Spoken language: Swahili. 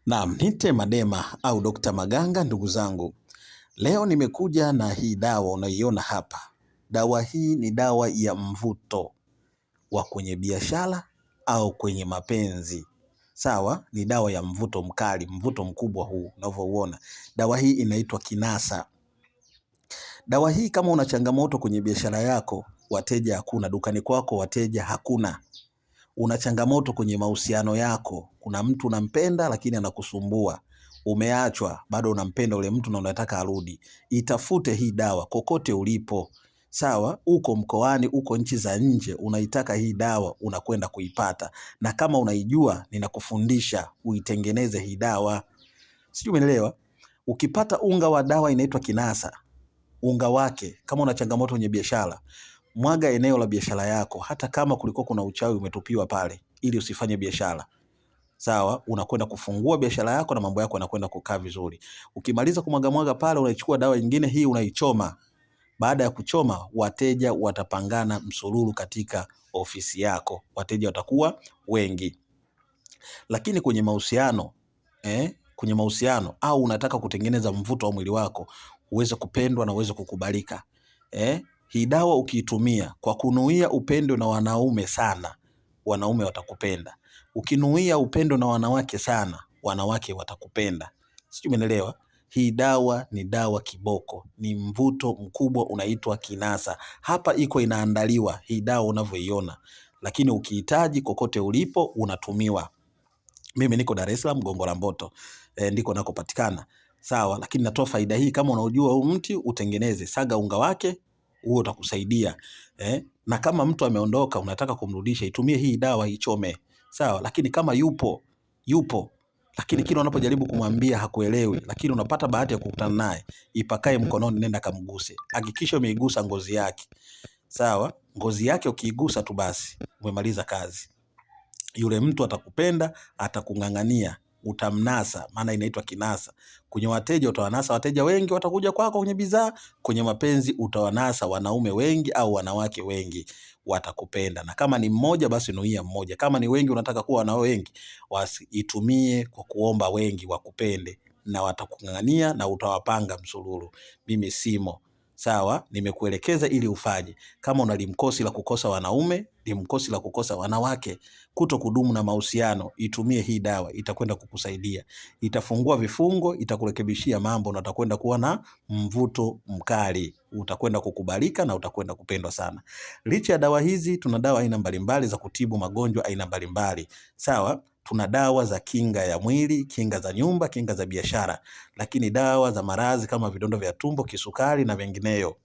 Naam, nite Madema au Dr. Maganga ndugu zangu. Leo nimekuja na hii dawa unaiona hapa. Dawa hii ni dawa ya mvuto wa kwenye biashara au kwenye mapenzi. Sawa, ni dawa ya mvuto mkali, mvuto mkubwa huu unavyouona. Dawa hii inaitwa Kinasa. Dawa hii kama una changamoto kwenye biashara yako, wateja hakuna, dukani kwako wateja hakuna. Una changamoto kwenye mahusiano yako, kuna mtu unampenda lakini anakusumbua, umeachwa bado unampenda ule mtu na unataka arudi, itafute hii dawa kokote ulipo. Sawa, uko mkoani, uko nchi za nje, unaitaka hii dawa, unakwenda kuipata. Na kama unaijua, ninakufundisha uitengeneze hii dawa. Sijui umeelewa? Ukipata unga wa dawa inaitwa Kinasa, unga wake, kama una changamoto kwenye biashara, mwaga eneo la biashara yako, hata kama kulikuwa kuna uchawi umetupiwa pale ili usifanye biashara. Sawa, unakwenda kufungua biashara yako na mambo yako yanakwenda kukaa vizuri. Ukimaliza kumwaga pale, unaichukua dawa nyingine hii unaichoma. Baada ya kuchoma, wateja watapangana msururu katika ofisi yako. Wateja watakuwa wengi. Lakini kwenye mahusiano, kwenye mahusiano au unataka kutengeneza mvuto wa mwili wako, uweze kupendwa na uweze kukubalika. Hii dawa ukiitumia kwa kunuia upendo na wanaume sana, wanaume watakupenda. Ukinuia upendo na wanawake sana, wanawake watakupenda. Sijui umeelewa? Hii dawa ni dawa kiboko, ni mvuto mkubwa unaitwa Kinasa. Hapa iko inaandaliwa hii dawa unavyoiona, lakini ukihitaji kokote ulipo unatumiwa. Mimi niko Dar es Salaam Gongo la Mboto, ndiko nakopatikana. Sawa, lakini natoa faida hii kama unajua huu mti utengeneze, saga unga wake, huo utakusaidia. Na kama mtu ameondoka unataka kumrudisha, itumie hii dawa ichome. Sawa, lakini kama yupo lakini kila unapojaribu kumwambia hakuelewi, lakini unapata bahati ya kukutana naye, ipakae mkononi, nenda kamguse. Hakikisha umeigusa ngozi yake. Sawa, ngozi yake ukiigusa tu basi umemaliza kazi. Yule mtu atakupenda, atakung'ang'ania, utamnasa, maana inaitwa Kinasa. Kwenye wateja utawanasa wateja wengi, watakuja kwako kwenye bidhaa. Kwenye mapenzi utawanasa wanaume wengi au wanawake wengi, watakupenda. Na kama ni mmoja basi nuia mmoja. Kama ni wengi unataka kuwa na wengi, itumie kwa kuomba wengi wakupende na watakung'ang'ania na utawapanga msururu. Mimi simo. Sawa, nimekuelekeza ili ufanye. Kama una limkosi la kukosa wanaume, limkosi la kukosa wanawake, kuto kudumu na mahusiano, itumie hii dawa, itakwenda kukusaidia. Itafungua vifungo, itakurekebishia mambo na utakwenda kuwa na mvuto mkali. Utakwenda kukubalika na utakwenda kupendwa sana. Licha ya dawa hizi, tuna dawa aina mbalimbali za kutibu magonjwa aina mbalimbali. Sawa, tuna dawa za kinga ya mwili, kinga za nyumba, kinga za biashara, lakini dawa za maradhi kama vidonda vya tumbo, kisukari na vingineyo.